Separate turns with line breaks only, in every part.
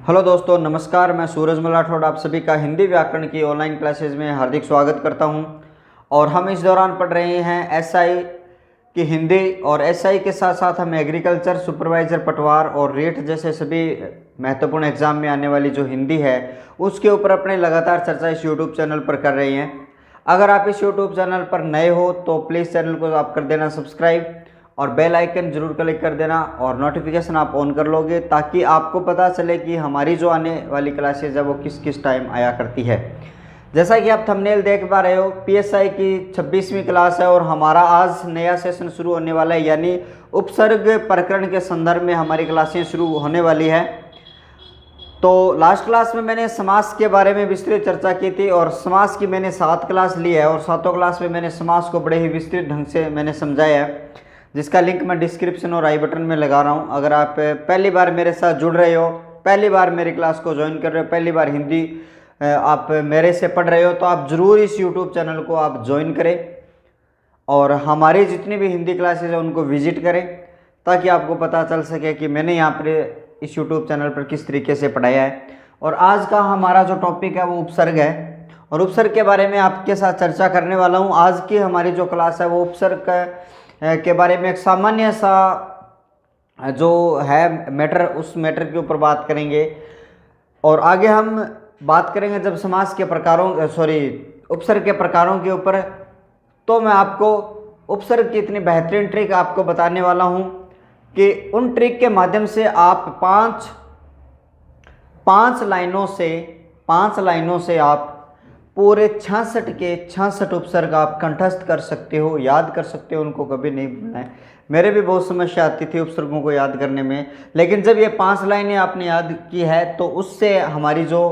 Hello दोस्तों, नमस्कार। मैं सूरज मलाठौड़ आप सभी का हिंदी व्याकरण की ऑनलाइन क्लासेस में हार्दिक स्वागत करता हूं। और हम इस दौरान पढ़ रहे हैं एसआई की हिंदी, और एसआई के साथ साथ हम एग्रीकल्चर, सुपरवाइजर, पटवार और रेट जैसे सभी महत्वपूर्ण एग्जाम में आने वाली जो हिंदी है उसके ऊपर अपने लगातार चर्चा इस यूट्यूब चैनल पर कर रहे हैं। अगर आप इस यूट्यूब चैनल पर नए हो तो प्लीज़ चैनल को आप कर देना सब्सक्राइब और बेल आइकन जरूर क्लिक कर देना और नोटिफिकेशन आप ऑन कर लोगे ताकि आपको पता चले कि हमारी जो आने वाली क्लासेज है वो किस किस टाइम आया करती है। जैसा कि आप थंबनेल देख पा रहे हो, पीएसआई की 26वीं क्लास है और हमारा आज नया सेशन शुरू होने वाला है, यानी उपसर्ग प्रकरण के संदर्भ में हमारी क्लासें शुरू होने वाली है। तो लास्ट क्लास में मैंने समास के बारे में विस्तृत चर्चा की थी और समास की मैंने 7 क्लास ली है और 7 क्लास में मैंने समास को बड़े ही विस्तृत ढंग से मैंने समझाया है, जिसका लिंक मैं डिस्क्रिप्शन और आई बटन में लगा रहा हूं। अगर आप पहली बार मेरे साथ जुड़ रहे हो, पहली बार मेरी क्लास को ज्वाइन कर रहे हो, पहली बार हिंदी आप मेरे से पढ़ रहे हो, तो आप ज़रूर इस यूट्यूब चैनल को आप ज्वाइन करें और हमारी जितनी भी हिंदी क्लासेज है उनको विजिट करें ताकि आपको पता चल सके कि मैंने यहाँ पर इस यूट्यूब चैनल पर किस तरीके से पढ़ाया है। और आज का हमारा जो टॉपिक है वो उपसर्ग है और उपसर्ग के बारे में आपके साथ चर्चा करने वाला हूँ। आज की हमारी जो क्लास है वो उपसर्ग के बारे में एक सामान्य सा जो है मैटर, उस मैटर के ऊपर बात करेंगे और आगे हम बात करेंगे जब समास के प्रकारों उपसर्ग के प्रकारों के ऊपर। तो मैं आपको उपसर्ग की इतनी बेहतरीन ट्रिक आपको बताने वाला हूं कि उन ट्रिक के माध्यम से आप पांच लाइनों से आप पूरे 66 के 66 उपसर्ग आप कंठस्थ कर सकते हो, याद कर सकते हो, उनको कभी नहीं भूलना है। मेरे भी बहुत समस्या आती थी उपसर्गों को याद करने में, लेकिन जब ये 5 लाइनें आपने याद की है तो उससे हमारी जो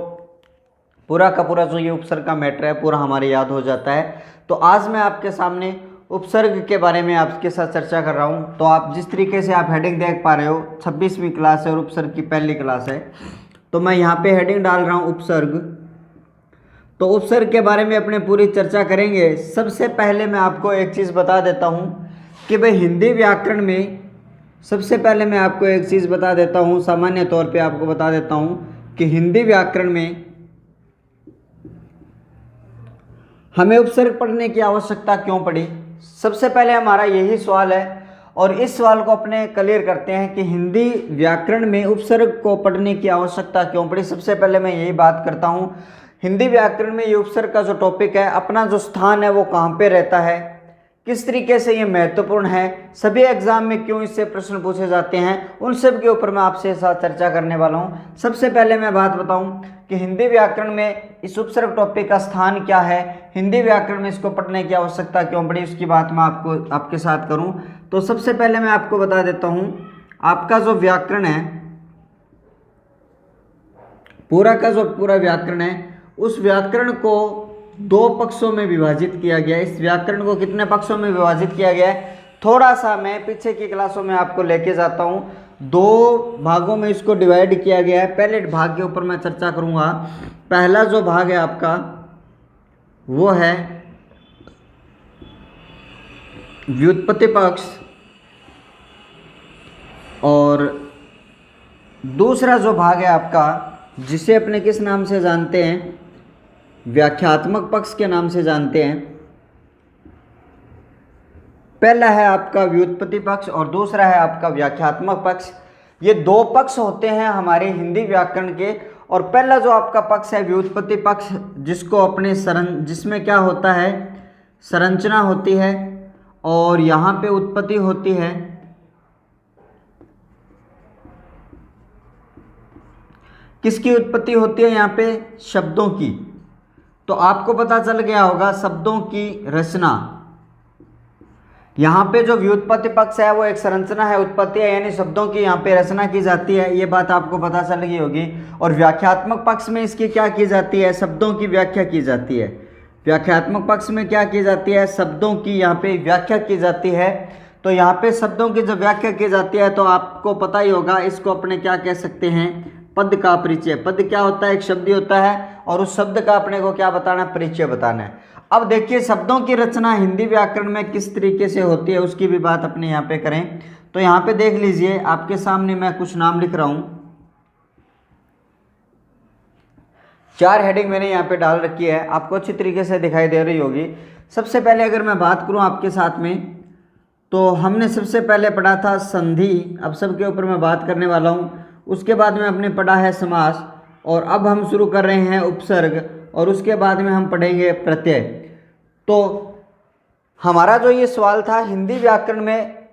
पूरा का पूरा जो ये उपसर्ग का मैटर है पूरा हमारे याद हो जाता है। तो आज मैं आपके सामने उपसर्ग के बारे में आपके साथ चर्चा कर रहा हूँ। तो आप जिस तरीके से आप हेडिंग देख पा रहे हो, 26वीं क्लास है और उपसर्ग की पहली क्लास है, तो मैं यहाँ पे हेडिंग डाल रहा हूँ उपसर्ग। तो उपसर्ग के बारे में अपने पूरी चर्चा करेंगे। सबसे पहले मैं आपको एक चीज़ बता देता हूँ कि भाई हिंदी व्याकरण में, सबसे पहले मैं आपको एक चीज़ बता देता हूँ, सामान्य तौर पे आपको बता देता हूँ कि हिंदी व्याकरण में हमें उपसर्ग पढ़ने की आवश्यकता क्यों पड़ी। सबसे पहले हमारा यही सवाल है और इस सवाल को अपने क्लियर करते हैं कि हिंदी व्याकरण में उपसर्ग को पढ़ने की आवश्यकता क्यों पड़ी। सबसे पहले मैं यही बात करता हूँ, हिंदी व्याकरण में ये उपसर्ग का जो टॉपिक है, अपना जो स्थान है वो कहाँ पे रहता है, किस तरीके से ये महत्वपूर्ण है, सभी एग्जाम में क्यों इससे प्रश्न पूछे जाते हैं, उन सब के ऊपर मैं आपसे साथ चर्चा करने वाला हूँ। सबसे पहले मैं बात बताऊँ कि हिंदी व्याकरण में इस उपसर्ग टॉपिक का स्थान क्या है, हिंदी व्याकरण में इसको पढ़ने की आवश्यकता क्यों पड़ी, उसकी बात मैं आपके साथ करूँ। तो सबसे पहले मैं आपको बता देता हूँ, आपका जो व्याकरण है, पूरा का जो पूरा व्याकरण है, उस व्याकरण को 2 पक्षों में विभाजित किया गया है। इस व्याकरण को कितने पक्षों में विभाजित किया गया है, थोड़ा सा मैं पीछे की क्लासों में आपको लेके जाता हूँ। 2 भागों में इसको डिवाइड किया गया है। पहले भाग के ऊपर मैं चर्चा करूँगा। पहला जो भाग है आपका वो है व्युत्पत्ति पक्ष और दूसरा जो भाग है आपका, जिसे अपने किस नाम से जानते हैं, व्याख्यात्मक पक्ष के नाम से जानते हैं। पहला है आपका व्युत्पत्ति पक्ष और दूसरा है आपका व्याख्यात्मक पक्ष। ये 2 पक्ष होते हैं हमारे हिंदी व्याकरण के। और पहला जो आपका पक्ष है व्युत्पत्ति पक्ष, जिसको अपने जिसमें क्या होता है, संरचना होती है और यहाँ पे उत्पत्ति होती है। किसकी उत्पत्ति होती है यहाँ पे, शब्दों की। तो आपको पता चल गया होगा शब्दों की रचना। यहाँ पे जो व्युत्पत्ति पक्ष है वो एक संरचना है, उत्पत्ति है, यानी शब्दों की यहाँ पे रचना की जाती है, ये बात आपको पता चल गई होगी। और व्याख्यात्मक पक्ष में इसकी क्या की जाती है, शब्दों की व्याख्या की जाती है। व्याख्यात्मक पक्ष में क्या की जाती है, शब्दों की यहाँ पे व्याख्या की जाती है। तो यहाँ पे शब्दों की जब व्याख्या की जाती है तो आपको पता ही होगा, इसको अपने क्या कह सकते हैं, पद का परिचय। पद क्या होता है, एक शब्द होता है और उस शब्द का अपने को क्या बताना है, परिचय बताना है। अब देखिए शब्दों की रचना हिंदी व्याकरण में किस तरीके से होती है उसकी भी बात अपने यहाँ पे करें। तो यहाँ पे देख लीजिए, आपके सामने मैं कुछ नाम लिख रहा हूँ। 4 हेडिंग मैंने यहाँ पे डाल रखी है, आपको अच्छी तरीके से दिखाई दे रही होगी। सबसे पहले अगर मैं बात करूँ आपके साथ में, तो हमने सबसे पहले पढ़ा था संधि, अब सबके ऊपर मैं बात करने वाला हूँ। उसके बाद में हमने पढ़ा है समास, और अब हम शुरू कर रहे हैं उपसर्ग, और उसके बाद में हम पढ़ेंगे प्रत्यय। तो हमारा जो ये सवाल था, हिंदी व्याकरण में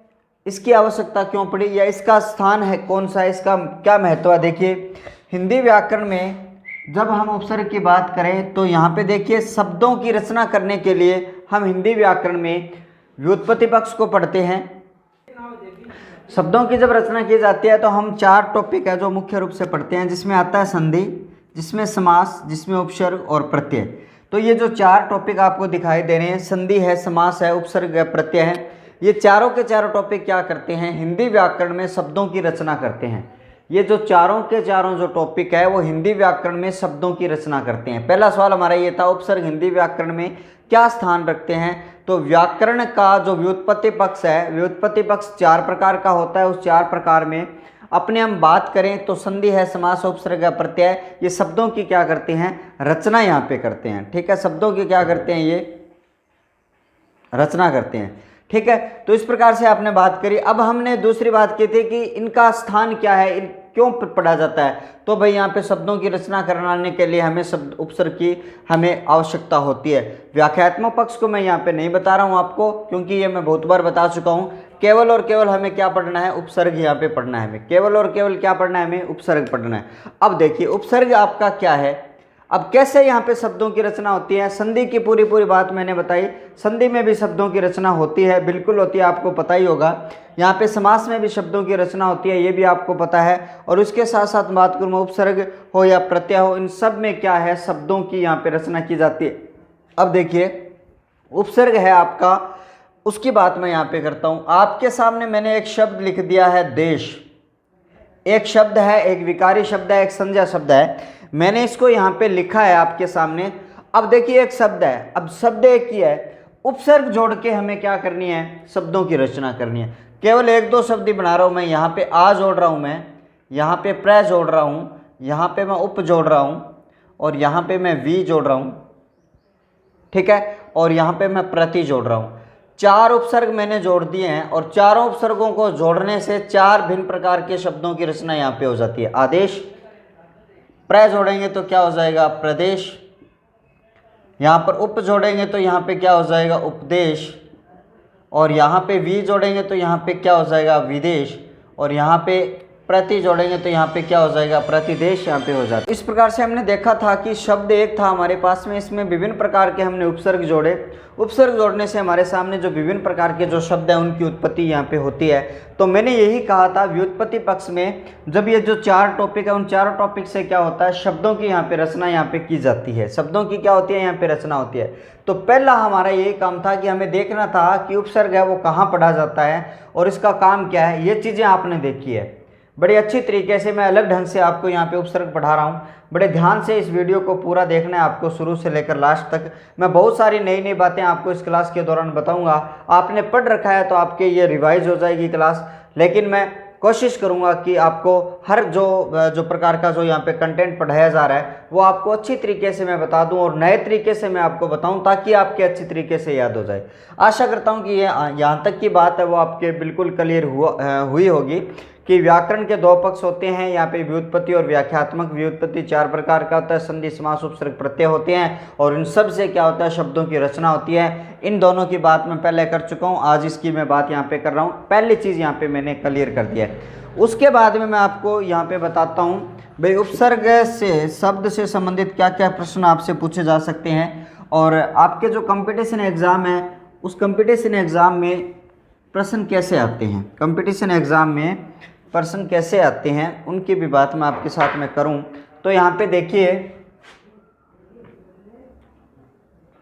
इसकी आवश्यकता क्यों पड़ी, या इसका स्थान है कौन सा, इसका क्या महत्व है। देखिए, हिंदी व्याकरण में जब हम उपसर्ग की बात करें तो यहाँ पे देखिए, शब्दों की रचना करने के लिए हम हिंदी व्याकरण में व्युत्पत्ति पक्ष को पढ़ते हैं। शब्दों की जब रचना की जाती है तो हम 4 टॉपिक है जो मुख्य रूप से पढ़ते हैं, जिसमें आता है संधि, जिसमें समास, जिसमें उपसर्ग और प्रत्यय। तो ये जो 4 टॉपिक आपको दिखाई दे रहे हैं, संधि है, समास है, उपसर्ग है, प्रत्यय है, ये चारों के चारों टॉपिक क्या करते हैं, हिंदी व्याकरण में शब्दों की रचना करते हैं। ये जो चारों के चारों जो टॉपिक है वो हिंदी व्याकरण में शब्दों की रचना करते हैं। पहला सवाल हमारा ये था, उपसर्ग हिंदी व्याकरण में क्या स्थान रखते हैं। तो व्याकरण का जो व्युत्पत्ति पक्ष है, व्युत्पत्ति पक्ष 4 प्रकार का होता है। उस 4 प्रकार में अपने हम बात करें तो संधि है, समास, उपसर्ग, प्रत्यय, ये शब्दों की क्या करते हैं, रचना यहाँ पे करते हैं। ठीक है, शब्दों की क्या करते हैं, ये रचना करते हैं। ठीक है, तो इस प्रकार से आपने बात करी। अब हमने दूसरी बात की थी कि इनका स्थान क्या है, क्यों पढ़ा जाता है। तो भाई यहाँ पे शब्दों की रचना कराने के लिए हमें शब्द उपसर्ग की हमें आवश्यकता होती है। व्याख्यात्मक पक्ष को मैं यहाँ पे नहीं बता रहा हूँ आपको, क्योंकि ये मैं बहुत बार बता चुका हूँ। केवल और केवल हमें क्या पढ़ना है, उपसर्ग यहाँ पे पढ़ना है हमें, केवल और केवल क्या पढ़ना है, हमें उपसर्ग पढ़ना है। अब देखिए, उपसर्ग आपका क्या है, अब कैसे यहाँ पे शब्दों की रचना होती है। संधि की पूरी बात मैंने बताई, संधि में भी शब्दों की रचना होती है, बिल्कुल होती है, आपको पता ही होगा। यहाँ पे समास में भी शब्दों की रचना होती है, ये भी आपको पता है। और उसके साथ साथ बात करूँ मैं, उपसर्ग हो या प्रत्यय हो, इन सब में क्या है, शब्दों की यहाँ पे रचना की जाती है। अब देखिए, उपसर्ग है आपका, उसकी बात मैं यहाँ पे करता हूँ। आपके सामने मैंने एक शब्द लिख दिया है देश, एक शब्द है, एक विकारी शब्द है, एक संज्ञा शब्द है। मैंने इसको यहाँ पे लिखा है आपके सामने। अब देखिए, एक शब्द है, अब शब्द एक ही है, उपसर्ग जोड़ के हमें क्या करनी है, शब्दों की रचना करनी है। केवल 1-2 शब्द ही बना रहा हूँ मैं। यहाँ पे आ जोड़ रहा हूँ मैं, यहाँ पे प्र जोड़ रहा हूँ, यहाँ पे मैं उप जोड़ रहा हूँ, और यहाँ पे मैं वी जोड़ रहा हूँ। ठीक है, और यहाँ पे मैं प्रति जोड़ रहा हूँ। 4 उपसर्ग मैंने जोड़ दिए हैं, और चारों उपसर्गों को जोड़ने से 4 भिन्न प्रकार के शब्दों की रचना यहाँ पे हो जाती है। आदेश, प्र जोड़ेंगे तो क्या हो जाएगा, प्रदेश। यहाँ पर उप जोड़ेंगे तो यहाँ पे क्या हो जाएगा, उपदेश। और यहाँ पे वी जोड़ेंगे तो यहाँ पे क्या हो जाएगा, विदेश। और यहाँ पे प्रति जोड़ेंगे तो यहाँ पे क्या हो जाएगा, प्रतिदेश यहाँ पे हो जाता है। इस प्रकार से हमने देखा था कि शब्द एक था हमारे पास में, इसमें विभिन्न प्रकार के हमने उपसर्ग जोड़े। उपसर्ग जोड़ने से हमारे सामने जो विभिन्न प्रकार के जो शब्द हैं उनकी उत्पत्ति यहाँ पे होती है। तो मैंने यही कहा था, व्युत्पत्ति पक्ष में जब ये जो 4 टॉपिक है, उन चारों टॉपिक से क्या होता है, शब्दों की यहाँ पे रचना यहाँ पे की जाती है। शब्दों की क्या होती है, यहाँ पे रचना होती है। तो पहला हमारा यही काम था कि हमें देखना था कि उपसर्ग है वो कहाँ पढ़ा जाता है और इसका काम क्या है। ये चीज़ें आपने देखी है बड़ी अच्छी तरीके से। मैं अलग ढंग से आपको यहाँ पे उपसर्ग पढ़ा रहा हूँ। बड़े ध्यान से इस वीडियो को पूरा देखना है आपको, शुरू से लेकर लास्ट तक। मैं बहुत सारी नई नई बातें आपको इस क्लास के दौरान बताऊँगा। आपने पढ़ रखा है तो आपके ये रिवाइज हो जाएगी क्लास, लेकिन मैं कोशिश करूँगा कि आपको हर जो प्रकार का जो यहाँ पे कंटेंट पढ़ाया जा रहा है वो आपको अच्छी तरीके से मैं बता दूं और नए तरीके से मैं आपको बताऊं, ताकि आपके अच्छी तरीके से याद हो जाए। आशा करता हूं कि ये यहाँ तक की बात है वो आपके बिल्कुल क्लियर हुई होगी कि व्याकरण के 2 पक्ष होते हैं यहाँ पे, व्युत्पत्ति और व्याख्यात्मक। व्युत्पत्ति 4 प्रकार का होता है, संधि, समास, उपसर्ग, प्रत्यय होते हैं, और इन सब से क्या होता है, शब्दों की रचना होती है। इन दोनों की बात मैं पहले कर चुका हूँ, आज इसकी मैं बात यहाँ पे कर रहा हूँ। पहली चीज़ यहाँ पे मैंने क्लियर कर दिया है। उसके बाद में मैं आपको यहाँ पे बताता हूँ भाई उपसर्ग से, शब्द से संबंधित क्या क्या प्रश्न आपसे पूछे जा सकते हैं, और आपके जो कंपटीशन एग्ज़ाम है उस कंपटीशन एग्ज़ाम में प्रश्न कैसे आते हैं, कंपटीशन एग्ज़ाम में प्रश्न कैसे आते हैं, उनकी भी बात मैं आपके साथ में करूं। तो यहाँ पे देखिए,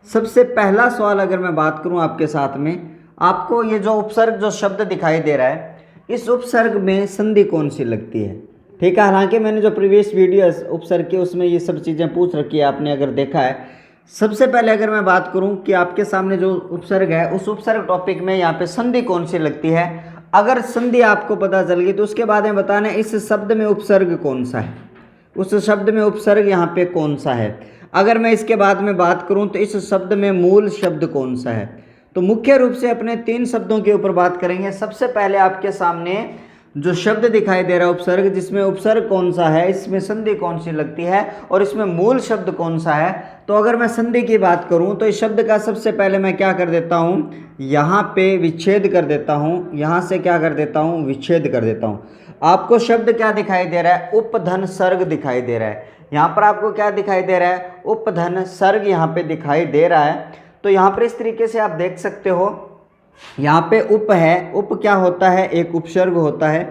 सबसे पहला सवाल अगर मैं बात करूं आपके साथ में, आपको ये जो उपसर्ग जो शब्द दिखाई दे रहा है, इस उपसर्ग में संधि कौन सी लगती है। ठीक है, हालांकि मैंने जो प्रीवियस वीडियो उपसर्ग की उसमें ये सब चीज़ें पूछ रखी है, आपने अगर देखा है। सबसे पहले अगर मैं बात करूं कि आपके सामने जो उपसर्ग है उस उपसर्ग टॉपिक में यहाँ पे संधि कौन सी लगती है, अगर संधि आपको पता चल गई तो उसके बाद में बताना इस शब्द में उपसर्ग कौन सा है। उस शब्द में उपसर्ग यहाँ पे कौन सा है। अगर मैं इसके बाद में बात करूँ तो इस शब्द में मूल शब्द कौन सा है। तो मुख्य रूप से अपने 3 शब्दों के ऊपर बात करेंगे। सबसे पहले आपके सामने जो शब्द दिखाई दे रहा है उपसर्ग, जिसमें उपसर्ग कौन सा है, इसमें संधि कौन सी लगती है और इसमें मूल शब्द कौन सा है। तो अगर मैं संधि की बात करूं तो इस शब्द का सबसे पहले मैं क्या कर देता हूं, यहाँ पे विच्छेद कर देता हूं, यहाँ से क्या कर देता हूं, विच्छेद कर देता हूं। आपको शब्द क्या दिखाई दे रहा है, उपधन सर्ग दिखाई दे रहा है। यहाँ पर आपको क्या दिखाई दे रहा है, उपधन सर्ग यहाँ पे दिखाई दे रहा है। तो यहाँ पर इस तरीके से आप देख सकते हो, यहाँ पे उप है, उप क्या होता है, एक उपसर्ग होता है,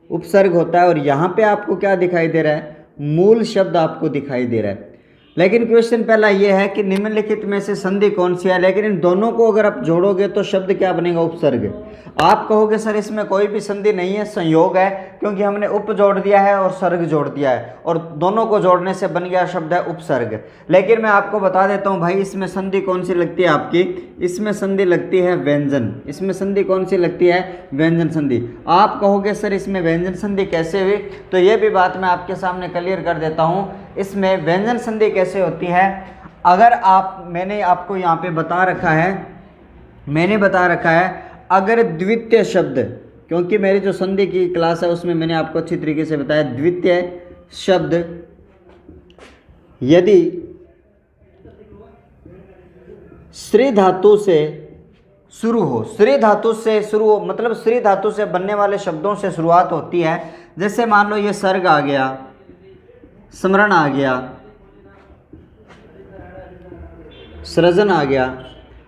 उपसर्ग होता है। और यहाँ पे आपको क्या दिखाई दे रहा है, मूल शब्द आपको दिखाई दे रहा है। लेकिन क्वेश्चन पहला ये है कि निम्नलिखित में से संधि कौन सी है। लेकिन इन दोनों को अगर आप जोड़ोगे तो शब्द क्या बनेगा, उपसर्ग। आप कहोगे सर इसमें कोई भी संधि नहीं है, संयोग है, क्योंकि हमने उप जोड़ दिया है और सर्ग जोड़ दिया है और दोनों को जोड़ने से बन गया शब्द है उपसर्ग। लेकिन मैं आपको बता देता हूँ भाई, इसमें संधि कौन सी लगती है आपकी, इसमें संधि लगती है व्यंजन। इसमें संधि कौन सी लगती है, व्यंजन संधि। आप कहोगे सर इसमें व्यंजन संधि कैसे हुई, तो ये भी बात मैं आपके सामने क्लियर कर देता हूँ। इसमें व्यंजन संधि कैसे होती है, अगर मैंने आपको यहाँ पे बता रखा है, अगर द्वितीय शब्द, क्योंकि मेरी जो संधि की क्लास है उसमें मैंने आपको अच्छी तरीके से बताया, द्वितीय शब्द यदि श्री धातु से शुरू हो, श्री धातु से शुरू हो मतलब श्री धातु से बनने वाले शब्दों से शुरुआत होती है। जैसे मान लो ये सर्ग आ गया, स्मरण आ गया, सृजन आ गया,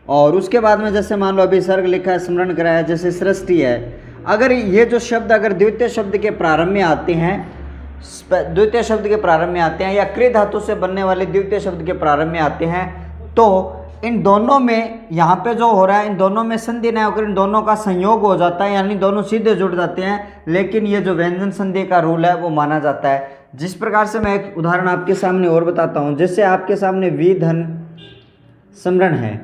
और उसके बाद में जैसे मान लो अभी सर्ग लिखा है, स्मरण कराया, जैसे सृष्टि है। अगर ये जो शब्द अगर द्वितीय शब्द के प्रारंभ में आते हैं, द्वितीय शब्द के प्रारंभ में आते हैं या क्री धातु से बनने वाले द्वितीय शब्द के प्रारंभ में आते हैं, तो इन दोनों में यहाँ पे जो हो रहा है, इन दोनों में संधि नहीं होकर इन दोनों का संयोग हो जाता है, यानी दोनों सीधे जुड़ जाते हैं। लेकिन ये जो व्यंजन संधि का रूल है वो माना जाता है। जिस प्रकार से मैं एक उदाहरण आपके सामने और बताता हूँ। जैसे आपके सामने विधन स्मरण है,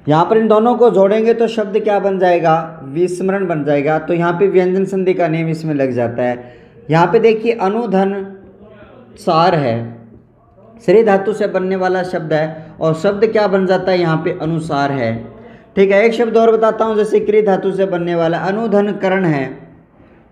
यहाँ पर इन दोनों को जोड़ेंगे तो शब्द क्या बन जाएगा, विस्मरण बन जाएगा। तो यहाँ पे व्यंजन संधि का नेम इसमें लग जाता है। यहाँ पे देखिए अनुधन सार है, श्री धातु से बनने वाला शब्द है और शब्द क्या बन जाता है, यहाँ पे अनुसार है। ठीक है, एक शब्द और बताता हूँ, जैसे क्री धातु से बनने वाला अनुधन करण है,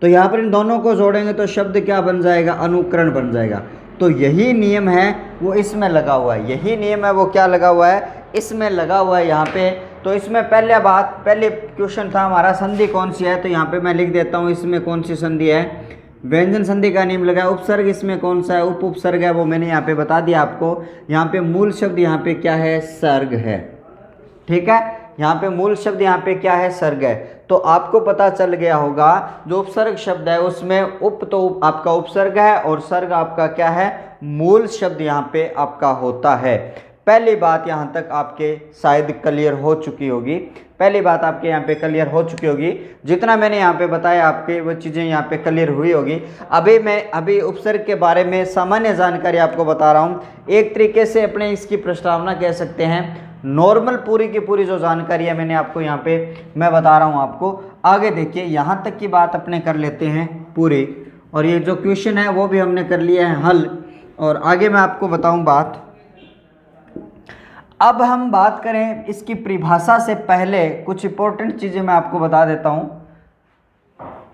तो यहाँ पर इन दोनों को जोड़ेंगे तो शब्द क्या बन जाएगा, अनुकरण बन जाएगा। तो यही नियम है वो इसमें लगा हुआ है, यही नियम है वो क्या लगा हुआ है, इसमें लगा हुआ है यहाँ पे। तो इसमें पहले क्वेश्चन था हमारा संधि कौन सी है, तो यहाँ पे मैं लिख देता हूँ इसमें कौन सी संधि है, व्यंजन संधि का नियम लगा है। उपसर्ग इसमें कौन सा है, उपसर्ग है, वो मैंने यहाँ पे बता दिया आपको। यहाँ पे मूल शब्द यहाँ पे क्या है, सर्ग है। ठीक है, यहाँ पे मूल शब्द यहाँ पे क्या है, सर्ग है। तो आपको पता चल गया होगा जो उपसर्ग शब्द है उसमें उप तो आपका उपसर्ग है और सर्ग आपका क्या है, मूल शब्द यहाँ पे आपका होता है। पहली बात यहाँ तक आपके शायद क्लियर हो चुकी होगी, पहली बात आपके यहाँ पे क्लियर हो चुकी होगी। जितना मैंने यहाँ पे बताया आपके वो चीज़ें यहाँ पे क्लियर हुई होगी। अभी उपसर्ग के बारे में सामान्य जानकारी आपको बता रहा हूँ। एक तरीके से अपने इसकी प्रस्तावना कह सकते हैं, नॉर्मल पूरी की पूरी जो जानकारी है मैंने आपको यहाँ पे मैं बता रहा हूँ आपको। आगे देखिए, यहाँ तक की बात अपने कर लेते हैं पूरी, और ये जो क्वेश्चन है वो भी हमने कर लिया है हल, और आगे मैं आपको बताऊँ बात। अब हम बात करें इसकी परिभाषा से पहले कुछ इंपॉर्टेंट चीज़ें मैं आपको बता देता हूँ।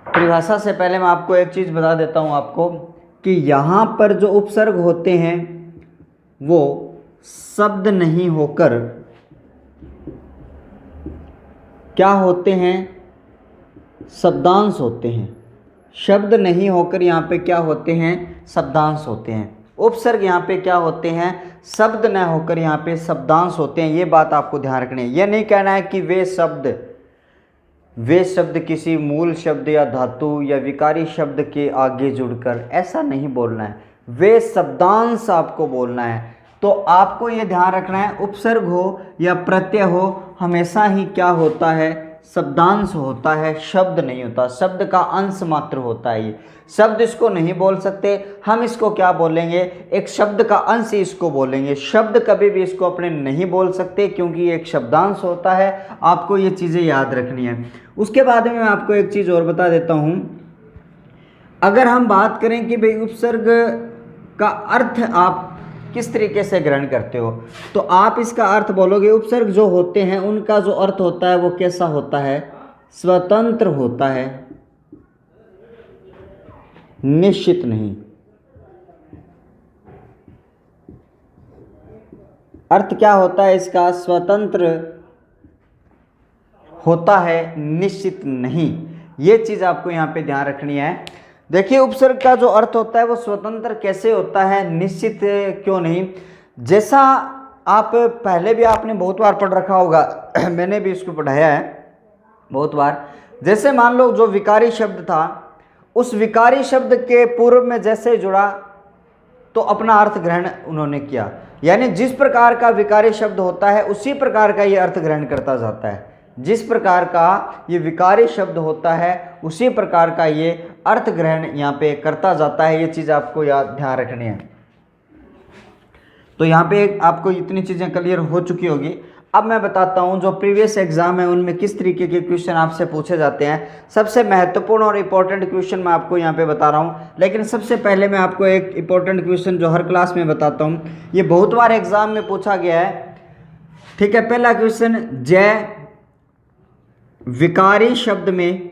परिभाषा से पहले मैं आपको एक चीज़ बता देता हूँ आपको कि यहाँ पर जो उपसर्ग होते हैं वो शब्द नहीं होकर क्या होते हैं, शब्दांश होते हैं। शब्द नहीं होकर यहाँ पे क्या होते हैं, शब्दांश होते हैं। उपसर्ग यहाँ पे क्या होते हैं, शब्द न होकर यहाँ पे शब्दांश होते हैं। ये बात आपको ध्यान रखनी है। ये नहीं कहना है कि वे शब्द किसी मूल शब्द या धातु या विकारी शब्द के आगे जुड़कर, ऐसा नहीं बोलना है। वे शब्दांश आपको बोलना है। तो आपको ये ध्यान रखना है, उपसर्ग हो या प्रत्यय हो, हमेशा ही क्या होता है, शब्दांश होता है, शब्द नहीं होता। शब्द का अंश मात्र होता है। ये शब्द इसको नहीं बोल सकते, हम इसको क्या बोलेंगे, एक शब्द का अंश ही इसको बोलेंगे। शब्द कभी भी इसको अपने नहीं बोल सकते क्योंकि ये एक शब्दांश होता है। आपको ये चीज़ें याद रखनी है। उसके बाद में मैं आपको एक चीज़ और बता देता हूँ। अगर हम बात करें कि भाई उपसर्ग का अर्थ आप किस तरीके से ग्रहण करते हो, तो आप इसका अर्थ बोलोगे उपसर्ग जो होते हैं उनका जो अर्थ होता है वो कैसा होता है, स्वतंत्र होता है, निश्चित नहीं। अर्थ क्या होता है इसका, स्वतंत्र होता है, निश्चित नहीं। ये चीज आपको यहां पे ध्यान रखनी है। देखिए उपसर्ग का जो अर्थ होता है वो स्वतंत्र कैसे होता है, निश्चित क्यों नहीं। जैसा आप पहले भी आपने बहुत बार पढ़ रखा होगा मैंने भी इसको पढ़ाया है बहुत बार। जैसे मान लो जो विकारी शब्द था, उस विकारी शब्द के पूर्व में जैसे जुड़ा तो अपना अर्थ ग्रहण उन्होंने किया, यानी जिस प्रकार का विकारी शब्द होता है उसी प्रकार का ये अर्थ ग्रहण करता जाता है। जिस प्रकार का ये विकारी शब्द होता है उसी प्रकार का ये अर्थ ग्रहण यहाँ पे करता जाता है। ये चीज़ आपको याद ध्यान रखनी है। तो यहाँ पे आपको इतनी चीज़ें क्लियर हो चुकी होगी। अब मैं बताता हूँ जो प्रीवियस एग्जाम है उनमें किस तरीके के क्वेश्चन आपसे पूछे जाते हैं। सबसे महत्वपूर्ण और इम्पोर्टेंट क्वेश्चन मैं आपको यहाँ पे बता रहा हूँ, लेकिन सबसे पहले मैं आपको एक इम्पोर्टेंट क्वेश्चन जो हर क्लास में बताता हूँ, ये बहुत बार एग्जाम में पूछा गया है। ठीक है, पहला क्वेश्चन, जय विकारी शब्द में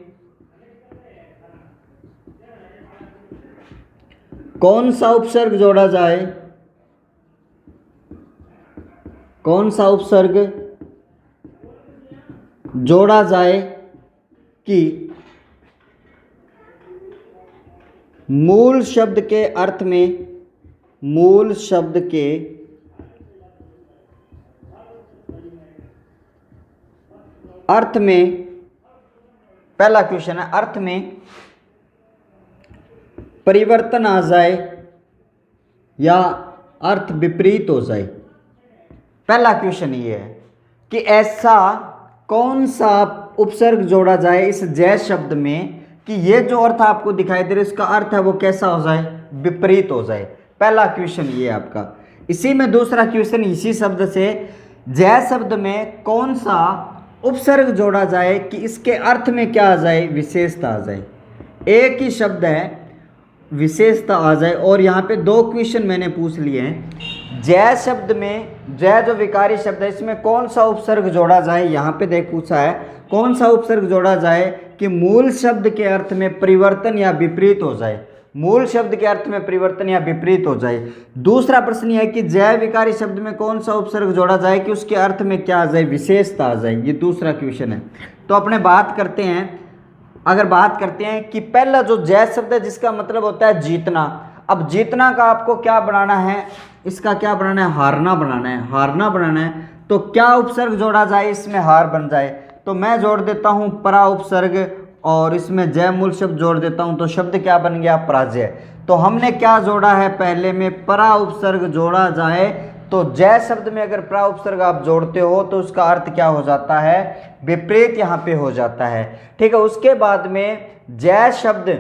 कौन सा उपसर्ग जोड़ा जाए, कौन सा उपसर्ग जोड़ा जाए कि मूल शब्द के अर्थ में, मूल शब्द के अर्थ में, पहला क्वेश्चन है, अर्थ में परिवर्तन आ जाए या अर्थ विपरीत हो जाए। पहला क्वेश्चन ये है कि ऐसा कौन सा उपसर्ग जोड़ा जाए इस जय शब्द में कि ये जो अर्थ आपको दिखाई दे रहा है इसका अर्थ है वो कैसा हो जाए, विपरीत हो जाए। पहला क्वेश्चन ये आपका। इसी में दूसरा क्वेश्चन, इसी शब्द से जय शब्द में कौन सा उपसर्ग जोड़ा जाए कि इसके अर्थ में क्या आ जाए, विशेषता आ जाए। एक ही शब्द है, विशेषता आ जाए। और यहाँ पे दो क्वेश्चन मैंने पूछ लिए हैं। जय शब्द में, जय जो विकारी शब्द है इसमें कौन सा उपसर्ग जोड़ा जाए, यहाँ पे देख पूछा है कौन सा उपसर्ग जोड़ा जाए कि मूल शब्द के अर्थ में परिवर्तन या विपरीत हो जाए, मूल शब्द के अर्थ में परिवर्तन या विपरीत हो जाए। दूसरा प्रश्न यह है कि जय विकारी शब्द में कौन सा उपसर्ग जोड़ा जाए कि उसके अर्थ में क्या आ जाए, विशेषता आ जाए। ये दूसरा क्वेश्चन है। तो अपने बात करते हैं, अगर बात करते हैं कि पहला जो जय शब्द है जिसका मतलब होता है जीतना। अब जीतना का आपको क्या बनाना है, इसका क्या बनाना है, हारना बनाना है, हारना बनाना है। तो क्या उपसर्ग जोड़ा जाए इसमें हार बन जाए, तो मैं जोड़ देता हूँ परा उपसर्ग और इसमें जय मूल शब्द जोड़ देता हूँ, तो शब्द क्या बन गया, पराजय। तो हमने क्या जोड़ा है, पहले में परा उपसर्ग जोड़ा जाए। तो जय शब्द में अगर परा उपसर्ग आप जोड़ते हो तो उसका अर्थ क्या हो जाता है, विपरीत यहाँ पे हो जाता है। ठीक है, उसके बाद में जय शब्द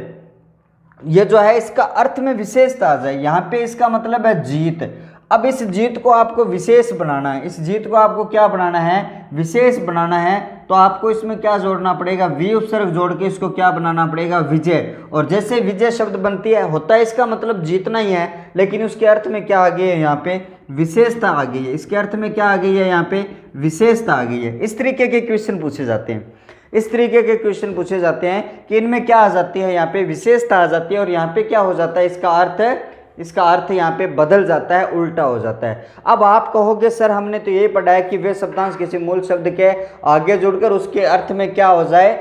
ये जो है इसका अर्थ में विशेषता आ जाए। यहाँ पे इसका मतलब है जीत। अब इस जीत को आपको विशेष बनाना है, इस जीत को आपको क्या बनाना है, विशेष बनाना है। तो आपको इसमें क्या जोड़ना पड़ेगा, वी उपसर्ग जोड़ के इसको क्या बनाना पड़ेगा, विजय। और जैसे विजय शब्द बनती है, होता है इसका मतलब जीतना ही है, लेकिन उसके अर्थ में क्या आ गई है, यहाँ पे विशेषता आ गई है। इसके अर्थ में क्या आ गई है, यहाँ पे विशेषता आ गई है। इस तरीके के क्वेश्चन पूछे जाते हैं, इस तरीके के क्वेश्चन पूछे जाते हैं कि इनमें क्या आ जाती है, यहाँ पे विशेषता आ जाती है और यहाँ पे क्या हो जाता है, इसका अर्थ यहाँ पे बदल जाता है, उल्टा हो जाता है। अब आप कहोगे सर हमने तो ये पढ़ा है कि वे शब्दांश किसी मूल शब्द के आगे जुड़कर उसके अर्थ में क्या हो जाए,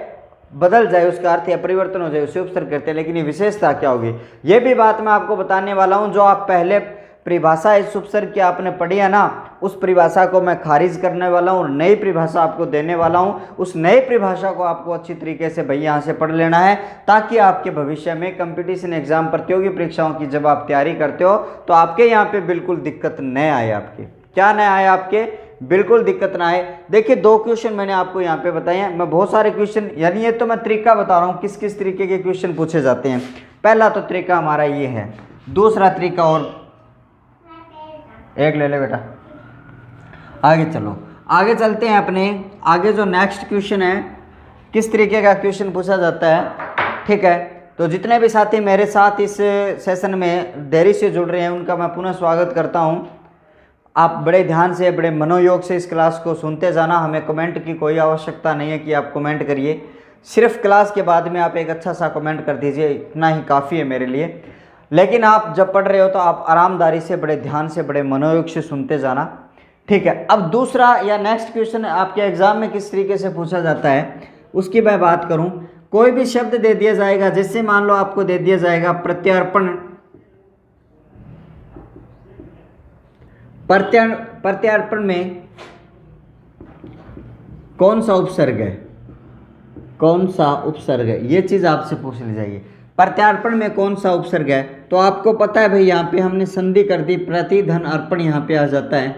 बदल जाए, उसका अर्थ या परिवर्तन हो जाए, उसे उपसर्ग करते हैं। लेकिन ये विशेषता क्या होगी, ये भी बात मैं आपको बताने वाला हूँ। जो आप पहले परिभाषा इस उपसर्ग की आपने पढ़ी है ना, उस परिभाषा को मैं खारिज करने वाला हूँ, नई परिभाषा आपको देने वाला हूँ। उस नई परिभाषा को आपको अच्छी तरीके से भाई यहाँ से पढ़ लेना है, ताकि आपके भविष्य में कंपटीशन एग्जाम, प्रतियोगी परीक्षाओं की जब आप तैयारी करते हो तो आपके यहाँ पे बिल्कुल दिक्कत न आए। आपके क्या न आए, आपके बिल्कुल दिक्कत ना आए। देखिए दो क्वेश्चन मैंने आपको यहाँ पे बताए हैं, मैं बहुत सारे क्वेश्चन, यानी ये तो मैं तरीका बता रहा हूँ किस किस तरीके के क्वेश्चन पूछे जाते हैं। पहला तो तरीका हमारा ये है, दूसरा तरीका और एक ले ले बेटा, आगे चलो, आगे चलते हैं अपने आगे। जो नेक्स्ट क्वेश्चन है, किस तरीके का क्वेश्चन पूछा जाता है, ठीक है। तो जितने भी साथी मेरे साथ इस सेशन में देरी से जुड़ रहे हैं उनका मैं पुनः स्वागत करता हूं। आप बड़े ध्यान से, बड़े मनोयोग से इस क्लास को सुनते जाना। हमें कमेंट की कोई आवश्यकता नहीं है कि आप कमेंट करिए, सिर्फ क्लास के बाद में आप एक अच्छा सा कमेंट कर दीजिए, इतना ही काफ़ी है मेरे लिए। लेकिन आप जब पढ़ रहे हो तो आप आरामदारी से, बड़े ध्यान से, बड़े मनोयोग से सुनते जाना, ठीक है। अब दूसरा या नेक्स्ट क्वेश्चन आपके एग्जाम में किस तरीके से पूछा जाता है उसकी मैं बात करूं। कोई भी शब्द दे दिया जाएगा, जैसे मान लो आपको दे दिया जाएगा प्रत्यार्पण। प्रत्यार्पण में कौन सा उपसर्ग है, कौन सा उपसर्ग है, ये चीज आपसे पूछ ली जाएगी। प्रत्यार्पण में कौन सा उपसर्ग है, तो आपको पता है भाई, यहाँ पे हमने संधि कर दी, प्रति धन अर्पण यहाँ पे आ जाता है,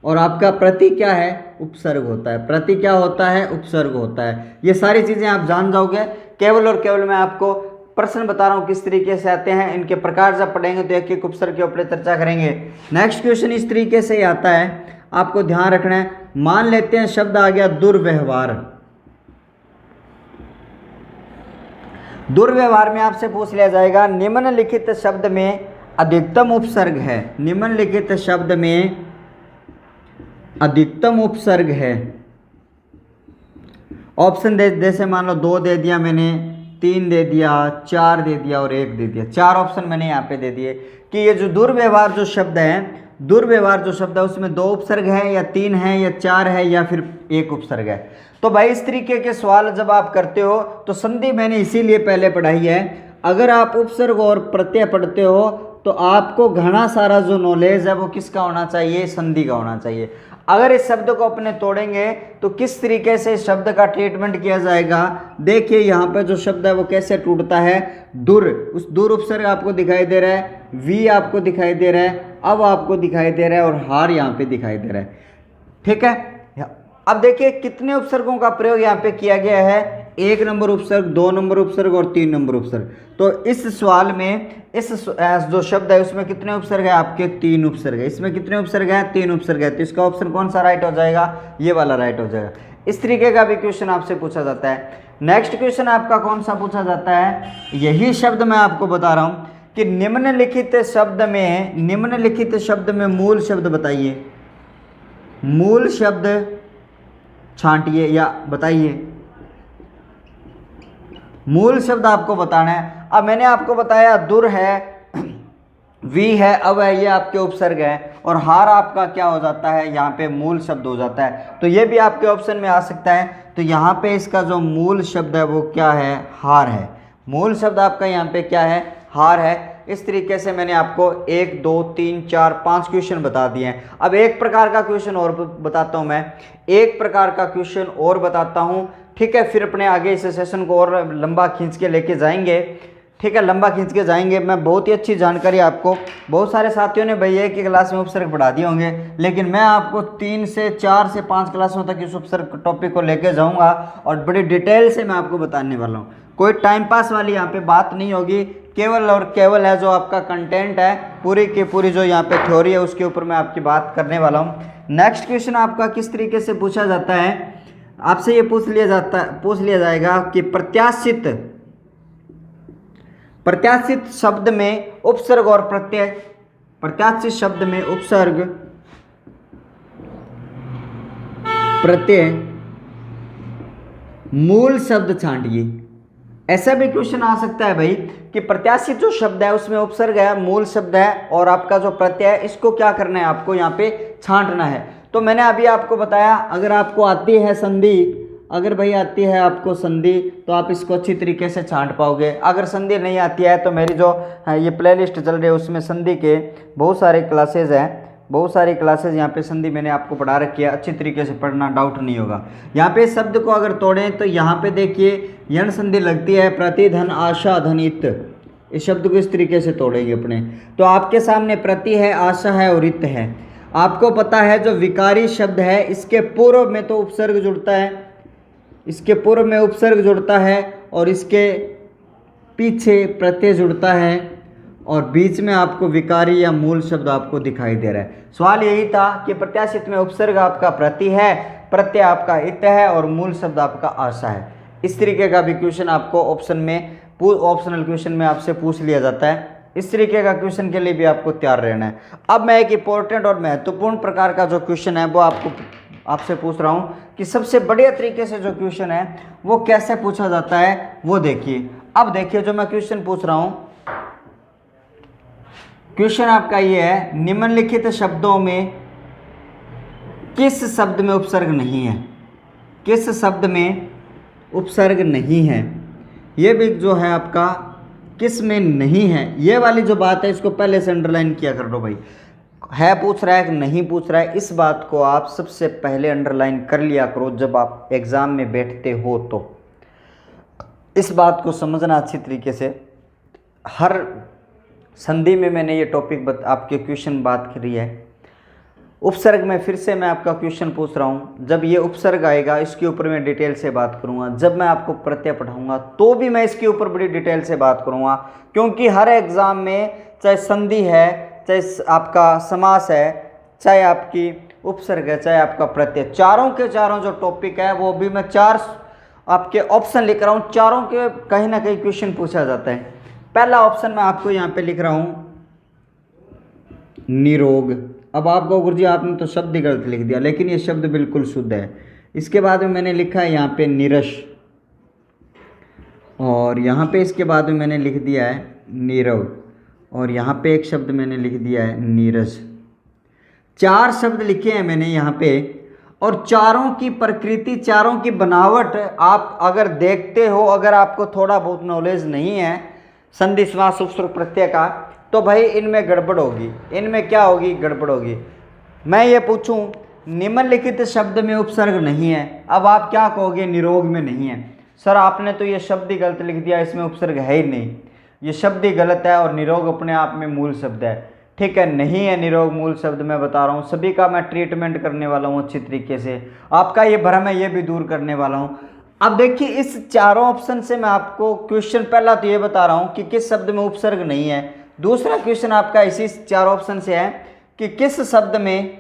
और आपका प्रति क्या है, उपसर्ग होता है। प्रति क्या होता है, उपसर्ग होता है। ये सारी चीजें आप जान जाओगे। केवल और केवल मैं आपको प्रश्न बता रहा हूँ किस तरीके से आते हैं, इनके प्रकार जब पढ़ेंगे तो एक एक उपसर्ग के ऊपर चर्चा करेंगे। नेक्स्ट क्वेश्चन इस तरीके से आता है, आपको ध्यान रखना है। मान लेते हैं शब्द आ गया दुर्व्यवहार। दुर्व्यवहार में आपसे पूछ लिया जाएगा निम्नलिखित शब्द में अधिकतम उपसर्ग है। निम्नलिखित शब्द में अधिकतम उपसर्ग है। ऑप्शन जैसे मान लो 2 दे दिया मैंने, 3 दे दिया, 4 दे दिया और 1 दे दिया। 4 ऑप्शन मैंने यहाँ पे दे दिए कि ये जो दुर्व्यवहार जो शब्द है, दुर्व्यवहार जो शब्द है उसमें 2 उपसर्ग है या 3 है या 4 है या फिर 1 उपसर्ग है। तो भाई इस तरीके के सवाल जब आप करते हो तो संधि मैंने इसीलिए पहले पढ़ाई है। अगर आप उपसर्ग और प्रत्यय पढ़ते हो तो आपको घना सारा जो नॉलेज है वो किसका होना चाहिए, संधि का होना चाहिए। अगर इस शब्द को अपने तोड़ेंगे तो किस तरीके से इस शब्द का ट्रीटमेंट किया जाएगा। देखिए यहाँ पे जो शब्द है वो कैसे टूटता है। दुर, उस दुर उपसर्ग आपको दिखाई दे रहा है, वी आपको दिखाई दे रहा है, अब आपको दिखाई दे रहा है, और हार यहाँ पे दिखाई दे रहा है, ठीक है। अब देखिए कितने उपसर्गों का प्रयोग यहाँ पे किया गया है, 1 नंबर उपसर्ग, 2 नंबर उपसर्ग और 3 नंबर उपसर्ग। तो इस सवाल में इस जो शब्द है उसमें कितने उपसर्ग है, आपके 3 उपसर्ग है। इसमें कितने उपसर्ग है, 3 उपसर्ग है। तो इसका ऑप्शन कौन सा राइट हो जाएगा, ये वाला राइट हो जाएगा। इस तरीके का भी क्वेश्चन आपसे पूछा जाता है। नेक्स्ट क्वेश्चन आपका कौन सा पूछा जाता है, यही शब्द मैं आपको बता रहा हूँ कि निम्नलिखित शब्द में मूल शब्द बताइए। मूल शब्द छांटिए या बताइए। मूल शब्द आपको बताना है। अब मैंने आपको बताया दुर है, वी है, अब है, ये आपके उपसर्ग है, और हार आपका क्या हो जाता है, यहाँ पे मूल शब्द हो जाता है। तो ये भी आपके ऑप्शन में आ सकता है। तो यहाँ पे इसका जो मूल शब्द है वो क्या है, हार है। मूल शब्द आपका यहाँ पे क्या है, हार है। इस तरीके से मैंने आपको 1, 2, 3, 4, 5 क्वेश्चन बता दिए हैं। अब एक प्रकार का क्वेश्चन और बताता हूँ मैं, एक प्रकार का क्वेश्चन और बताता हूँ, ठीक है। फिर अपने आगे इस सेशन को और लंबा खींच के लेके जाएंगे, ठीक है, लंबा खींच के जाएंगे। मैं बहुत ही अच्छी जानकारी आपको, बहुत सारे साथियों ने भैया एक ही क्लास में उपसर्ग पढ़ा दिए होंगे, लेकिन मैं आपको 3 से 4 से 5 क्लासों तक इस उपसर्ग टॉपिक को लेके जाऊंगा और बड़ी डिटेल से मैं आपको बताने वाला हूँ। कोई टाइम पास वाली यहाँ पे बात नहीं होगी, केवल और केवल है जो आपका कंटेंट है, पूरी की पूरी जो यहाँ पे थ्योरी है उसके ऊपर मैं आपकी बात करने वाला हूँ। नेक्स्ट क्वेश्चन आपका किस तरीके से पूछा जाता है, आपसे ये पूछ लिया जाएगा कि प्रत्याशित शब्द में उपसर्ग और प्रत्यय, प्रत्याशित शब्द में उपसर्ग प्रत्यय मूल शब्द छांटिए। ऐसा भी क्वेश्चन आ सकता है भाई कि प्रत्याशित जो शब्द है उसमें उपसर्ग है, मूल शब्द है, और आपका जो प्रत्यय है इसको क्या करना है, आपको यहाँ पे छांटना है। तो मैंने अभी आपको बताया, अगर आपको आती है संधि, अगर भाई आती है आपको संधि तो आप इसको अच्छी तरीके से छांट पाओगे। अगर संधि नहीं आती है तो मेरी जो ये प्लेलिस्ट चल रही है उसमें संधि के बहुत सारे क्लासेज हैं, बहुत सारी क्लासेज यहाँ पे संधि मैंने आपको पढ़ा रखी है, अच्छी तरीके से पढ़ना, डाउट नहीं होगा। यहाँ पे शब्द को अगर तोड़ें तो यहाँ पे देखिए यण संधि लगती है, प्रति धन आशा धनित। इस शब्द को इस तरीके से तोड़ेंगे अपने, तो आपके सामने प्रति है, आशा है और इत है। आपको पता है जो विकारी शब्द है इसके पूर्व में तो उपसर्ग जुड़ता है, इसके पूर्व में उपसर्ग जुड़ता है और इसके पीछे प्रत्यय जुड़ता है, और बीच में आपको विकारी या मूल शब्द आपको दिखाई दे रहा है। सवाल यही था कि प्रत्याशित में उपसर्ग आपका प्रति है, प्रत्यय आपका इत है और मूल शब्द आपका आशा है। इस तरीके का भी क्वेश्चन आपको ऑप्शन में ऑप्शनल क्वेश्चन में आपसे पूछ लिया जाता है। इस तरीके का क्वेश्चन के लिए भी आपको तैयार रहना है। अब मैं एक इंपॉर्टेंट और महत्वपूर्ण प्रकार का जो क्वेश्चन है वो आपसे पूछ रहा हूँ कि सबसे बढ़िया तरीके से जो क्वेश्चन है वो कैसे पूछा जाता है वो देखिए। अब देखिए जो मैं क्वेश्चन पूछ रहा हूँ, क्वेश्चन आपका ये है, निम्नलिखित शब्दों में किस शब्द में उपसर्ग नहीं है? किस शब्द में उपसर्ग नहीं है? ये भी जो है आपका किस में नहीं है, ये वाली जो बात है इसको पहले से अंडरलाइन किया कर दो भाई। है पूछ रहा है कि नहीं पूछ रहा है, इस बात को आप सबसे पहले अंडरलाइन कर लिया करो जब आप एग्ज़ाम में बैठते हो। तो इस बात को समझना अच्छी तरीके से। हर संधि में मैंने ये टॉपिक आपके क्वेश्चन बात करी है। उपसर्ग में फिर से मैं आपका क्वेश्चन पूछ रहा हूँ, जब ये उपसर्ग आएगा इसके ऊपर मैं डिटेल से बात करूँगा। जब मैं आपको प्रत्यय पढ़ाऊँगा तो भी मैं इसके ऊपर बड़ी डिटेल से बात करूँगा, क्योंकि हर एग्ज़ाम में चाहे संधि है, चाहे आपका समास है, चाहे आपकी उपसर्ग है, चाहे आपका प्रत्यय, चारों के चारों जो टॉपिक है वो भी मैं 4 आपके ऑप्शन लिख रहा हूँ। चारों के कहीं ना कहीं क्वेश्चन पूछा जाता है। पहला ऑप्शन मैं आपको यहाँ पे लिख रहा हूँ निरोग। अब आपको गुरुजी आपने तो शब्द ही गलत लिख दिया, लेकिन ये शब्द बिल्कुल शुद्ध है। इसके बाद में मैंने लिखा है यहाँ पे निरश, और यहाँ पे इसके बाद में मैंने लिख दिया है नीरव, और यहाँ पे एक शब्द मैंने लिख दिया है नीरज। 4 शब्द लिखे हैं मैंने यहाँ पे, और चारों की प्रकृति, चारों की बनावट आप अगर देखते हो, अगर आपको थोड़ा बहुत नॉलेज नहीं है संधि समास उपसर्ग प्रत्यय का, तो भाई इनमें गड़बड़ होगी। इनमें क्या होगी? गड़बड़ होगी। मैं ये पूछूं निम्नलिखित शब्द में उपसर्ग नहीं है, अब आप क्या कहोगे? निरोग में नहीं है। सर आपने तो ये शब्द ही गलत लिख दिया, इसमें उपसर्ग है ही नहीं। ये शब्द ही गलत है, और निरोग अपने आप में मूल शब्द है। ठीक है, नहीं है निरोग मूल शब्द, मैं बता रहा हूँ। सभी का मैं ट्रीटमेंट करने वाला हूँ अच्छी तरीके से। आपका ये भ्रम है ये भी दूर करने वाला हूँ। अब देखिए इस चारों ऑप्शन से मैं आपको क्वेश्चन पहला तो ये बता रहा हूँ कि किस शब्द में उपसर्ग नहीं है। दूसरा क्वेश्चन आपका इसी 4 ऑप्शन से है कि किस शब्द में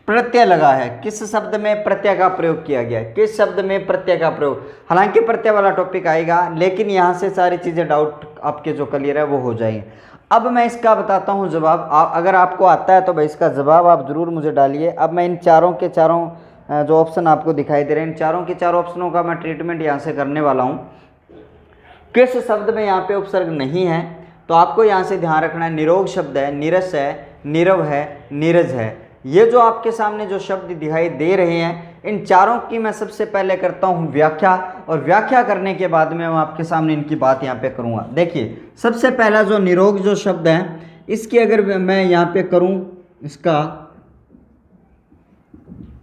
प्रत्यय लगा है, किस शब्द में प्रत्यय का प्रयोग किया गया है, किस शब्द में प्रत्यय का प्रयोग। हालांकि प्रत्यय वाला टॉपिक आएगा, लेकिन यहाँ से सारी चीज़ें डाउट आपके जो क्लियर है वो हो जाएंगे। अब मैं इसका बताता हूँ जवाब। अगर आपको आता है तो भाई इसका जवाब आप ज़रूर मुझे डालिए। अब मैं इन चारों के चारों जो ऑप्शन आपको दिखाई दे रहे हैं, इन चारों के चारों ऑप्शनों का मैं ट्रीटमेंट यहाँ से करने वाला हूँ। किस शब्द में यहाँ पे उपसर्ग नहीं है, तो आपको यहाँ से ध्यान रखना है निरोग शब्द है, नीरस है, नीरव है, नीरज है। ये जो आपके सामने जो शब्द दिखाई दे रहे हैं, इन चारों की मैं सबसे पहले करता हूँ व्याख्या, और व्याख्या करने के बाद में मैं आपके सामने इनकी बात यहाँ पे करूँगा। देखिए सबसे पहला जो निरोग जो शब्द है, इसकी अगर मैं यहाँ पे करूँ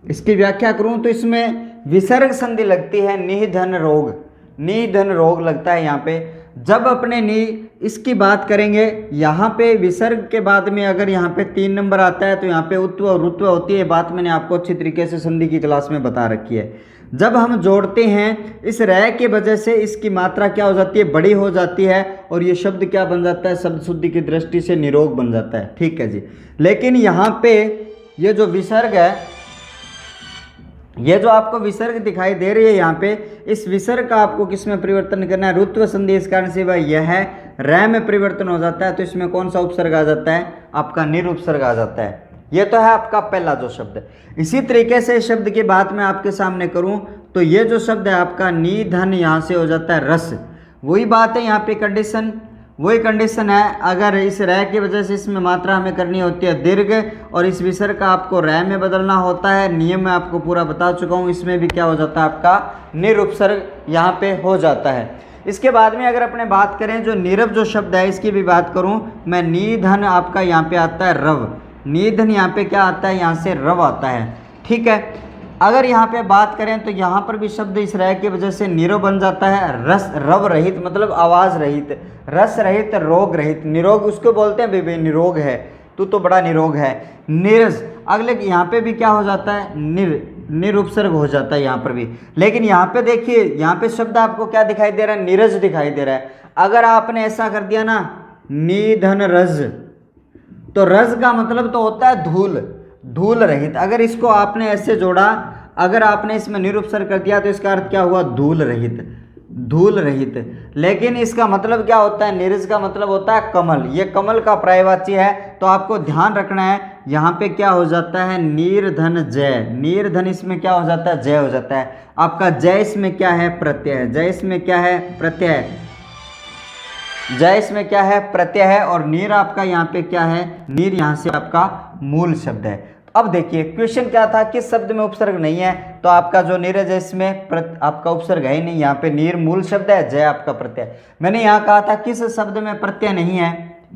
इसकी व्याख्या करूँ तो इसमें विसर्ग संधि लगती है, निधन रोग, निधन रोग लगता है यहाँ पे। जब अपने नी इसकी बात करेंगे, यहाँ पे विसर्ग के बाद में अगर यहाँ पे 3 नंबर आता है तो यहाँ पे उत्व और रुत्व होती है। बात मैंने आपको अच्छी तरीके से संधि की क्लास में बता रखी है। जब हम जोड़ते हैं इस रय के वजह से इसकी मात्रा क्या हो जाती है? बड़ी हो जाती है, और ये शब्द क्या बन जाता है? शब्द शुद्धि की दृष्टि से निरोग बन जाता है। ठीक है जी। लेकिन यहाँ पे ये जो विसर्ग है, ये जो आपको विसर्ग दिखाई दे रही है यहाँ पे, इस विसर्ग का आपको किस में परिवर्तन करना है? रुत्व संधि। इस कारण से वह यह है रय में परिवर्तन हो जाता है, तो इसमें कौन सा उपसर्ग आ जाता है? आपका निरुपसर्ग आ जाता है। ये तो है आपका पहला जो शब्द है। इसी तरीके से शब्द की बात मैं आपके सामने करूं तो ये जो शब्द है आपका निधन, यहाँ से हो जाता है रस। वही बात है यहाँ पे कंडीशन, वही कंडीशन है। अगर इस रय की वजह से इसमें मात्रा हमें करनी होती है दीर्घ, और इस विसर्ग का आपको रय में बदलना होता है। नियम मैं आपको पूरा बता चुका हूँ। इसमें भी क्या हो जाता है? आपका निरुपसर्ग यहाँ पे हो जाता है। इसके बाद में अगर अपने बात करें जो नीरव जो शब्द है, इसकी भी बात करूँ मैं, निधन आपका यहाँ पे आता है रव, निधन यहाँ पे क्या आता है? यहाँ से रव आता है। ठीक है। अगर यहाँ पे बात करें तो यहाँ पर भी शब्द इस रय की वजह से निरो बन जाता है। रस रव रहित मतलब आवाज़ रहित, रस रहित, रोग रहित। निरोग उसको बोलते हैं बेबी, निरोग है तू तो बड़ा निरोग है। नीरज अगले यहाँ पे भी क्या हो जाता है? निरुपसर्ग हो जाता है यहाँ पर भी। लेकिन यहाँ पे देखिए, यहाँ पे शब्द आपको क्या दिखाई दे रहा है? नीरज दिखाई दे रहा है। अगर आपने ऐसा कर दिया ना निधन रज, तो रज का मतलब तो होता है धूल, धूल रहित। अगर इसको आपने ऐसे जोड़ा, अगर आपने इसमें निरुपसर्ग कर दिया तो इसका अर्थ क्या हुआ, धूल रहित, धूल रहित। लेकिन इसका मतलब क्या होता है, नीरज का मतलब होता है कमल, ये कमल का पर्यायवाची है। तो आपको ध्यान रखना है यहाँ पे क्या हो जाता है, नीरधन जय, नीरधन इसमें क्या हो जाता है, जय हो जाता है। आपका जय इसमें क्या है, प्रत्यय, जय इसमें क्या है, प्रत्यय, जय इसमें क्या है, प्रत्यय है। और नीर आपका यहाँ पे क्या है, नीर यहाँ से आपका मूल शब्द है। अब देखिए क्वेश्चन क्या था, किस शब्द में उपसर्ग नहीं है, तो आपका जो नीरज है इसमें आपका उपसर्ग है ही नहीं, यहाँ पे नीर मूल शब्द है, जय आपका प्रत्यय। मैंने यहाँ कहा था किस शब्द में प्रत्यय नहीं है,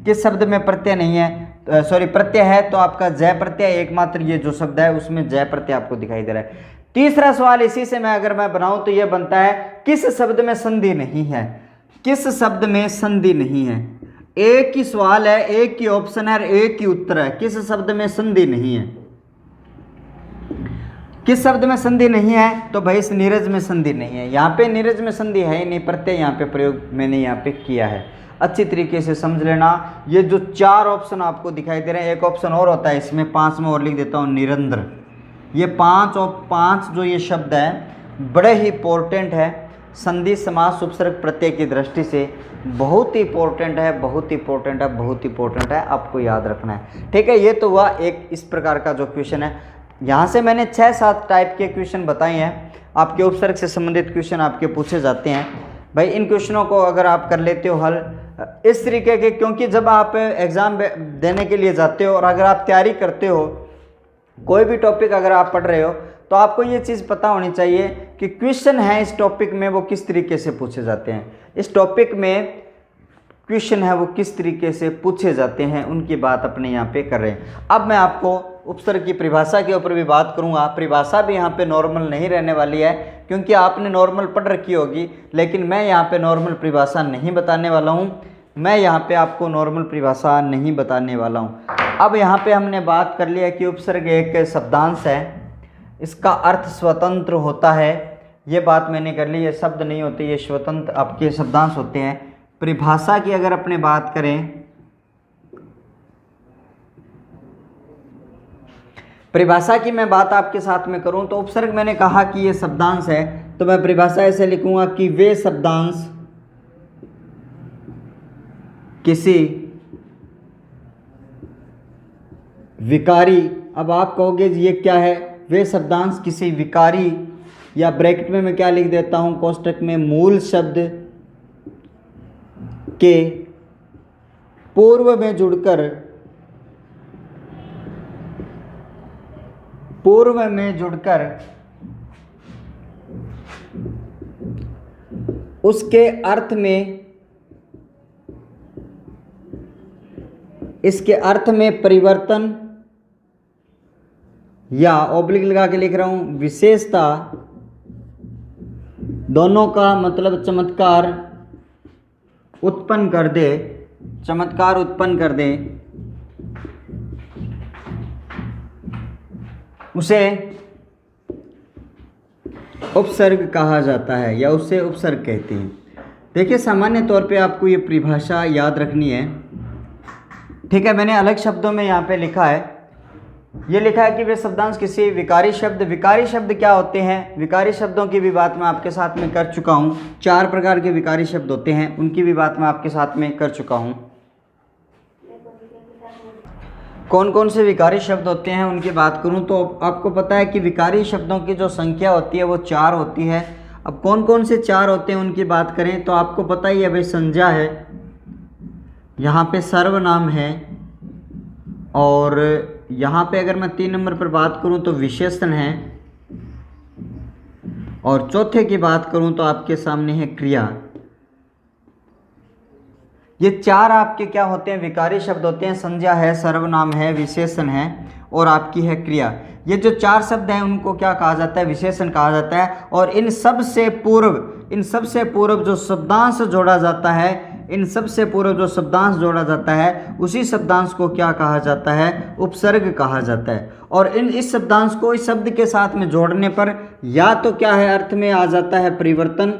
किस शब्द में प्रत्यय नहीं है, सॉरी प्रत्यय है, तो आपका जय प्रत्यय, एकमात्र ये जो शब्द है उसमें जय प्रत्यय आपको दिखाई दे रहा है। तीसरा सवाल इसी से मैं अगर मैं बनाऊं तो ये बनता है, किस शब्द में संधि नहीं है, किस शब्द में संधि नहीं है। एक ही सवाल है, एक ही ऑप्शन है, एक ही उत्तर है, किस शब्द में संधि नहीं है, किस शब्द में संधि नहीं है, तो भाई इस नीरज में संधि नहीं है। यहाँ पे नीरज में संधि है ही नहीं, प्रत्यय यहाँ पे प्रयोग मैंने यहाँ पे किया है, अच्छी तरीके से समझ लेना। ये जो 4 ऑप्शन आपको दिखाई दे रहे हैं, एक ऑप्शन और होता है इसमें, 5 में और लिख देता हूँ, निरंतर। ये 5 और 5 जो ये शब्द है बड़े ही इंपॉर्टेंट है, संधि समास उपसर्ग प्रत्यय की दृष्टि से बहुत ही इंपॉर्टेंट है, बहुत ही इंपॉर्टेंट है, बहुत ही इंपॉर्टेंट है, आपको याद रखना है। ठीक है, ये तो हुआ एक इस प्रकार का जो क्वेश्चन है। यहाँ से मैंने 6-7 टाइप के क्वेश्चन बताए हैं, आपके उपसर्ग से संबंधित क्वेश्चन आपके पूछे जाते हैं। भाई इन क्वेश्चनों को अगर आप कर लेते हो हल इस तरीके के, क्योंकि जब आप एग्ज़ाम देने के लिए जाते हो और अगर आप तैयारी करते हो, कोई भी टॉपिक अगर आप पढ़ रहे हो, तो आपको ये चीज़ पता होनी चाहिए कि क्वेश्चन है इस टॉपिक में वो किस तरीके से पूछे जाते हैं, इस टॉपिक में क्वेश्चन है वो किस तरीके से पूछे जाते हैं, उनकी बात अपने यहाँ पे कर रहे हैं। अब मैं आपको उपसर्ग की परिभाषा के ऊपर भी बात करूँगा। परिभाषा भी यहाँ पे नॉर्मल नहीं रहने वाली है, क्योंकि आपने नॉर्मल पढ़ रखी होगी, लेकिन मैं यहाँ पे नॉर्मल परिभाषा नहीं बताने वाला हूँ, मैं यहाँ पे आपको नॉर्मल परिभाषा नहीं बताने वाला हूँ। अब यहाँ पे हमने बात कर लिया कि उपसर्ग एक शब्दांश है, इसका अर्थ स्वतंत्र होता है, ये बात मैंने कर ली। ये शब्द नहीं होते, ये स्वतंत्र आपके शब्दांश होते हैं। परिभाषा की अगर अपने बात करें, परिभाषा की मैं बात आपके साथ में करूं तो उपसर्ग मैंने कहा कि ये शब्दांश है, तो मैं परिभाषा ऐसे लिखूंगा कि वे शब्दांश किसी विकारी, अब आप कहोगे ये क्या है, वे शब्दांश किसी विकारी, या ब्रैकेट में मैं क्या लिख देता हूं कोष्टक में, मूल शब्द के पूर्व में जुड़कर उसके अर्थ में, इसके अर्थ में परिवर्तन, या ऑब्लिक लगा के लिख रहा हूं विशेषता, दोनों का मतलब चमत्कार उत्पन्न कर दे, चमत्कार उत्पन्न कर दे, उसे उपसर्ग कहा जाता है, या उसे उपसर्ग कहते हैं। देखिए सामान्य तौर पे आपको ये परिभाषा याद रखनी है। ठीक है, मैंने अलग शब्दों में यहाँ पे लिखा है, ये लिखा है कि वे शब्दांश किसी विकारी शब्द, विकारी शब्द क्या होते हैं, विकारी शब्दों की भी बात मैं आपके साथ में कर चुका हूँ। 4 प्रकार के विकारी शब्द होते हैं, उनकी भी बात मैं आपके साथ में कर चुका हूँ। कौन कौन से विकारी शब्द होते हैं उनकी बात करूं तो आपको पता है कि विकारी शब्दों की जो संख्या होती है वो 4 होती है। अब कौन कौन से 4 होते हैं उनकी बात करें तो आपको पता ही है, भाई संज्ञा है, यहाँ पे सर्वनाम है, और यहाँ पे अगर मैं 3 नंबर पर बात करूं तो विशेषण है, और चौथे की बात करूं तो आपके सामने है क्रिया। ये 4 आपके क्या होते हैं, विकारी शब्द होते हैं। संज्ञा है, सर्वनाम है, विशेषण है, और आपकी है क्रिया। ये जो 4 शब्द हैं उनको क्या कहा जाता है, विशेषण कहा जाता है। और इन सब से पूर्व जो शब्दांश जोड़ा जाता है, इन सब से पूर्व जो शब्दांश जोड़ा जाता है, उसी शब्दांश को क्या कहा जाता है, उपसर्ग कहा जाता है। और इस शब्दांश को इस शब्द के साथ में जोड़ने पर या तो क्या है, अर्थ में आ जाता है परिवर्तन,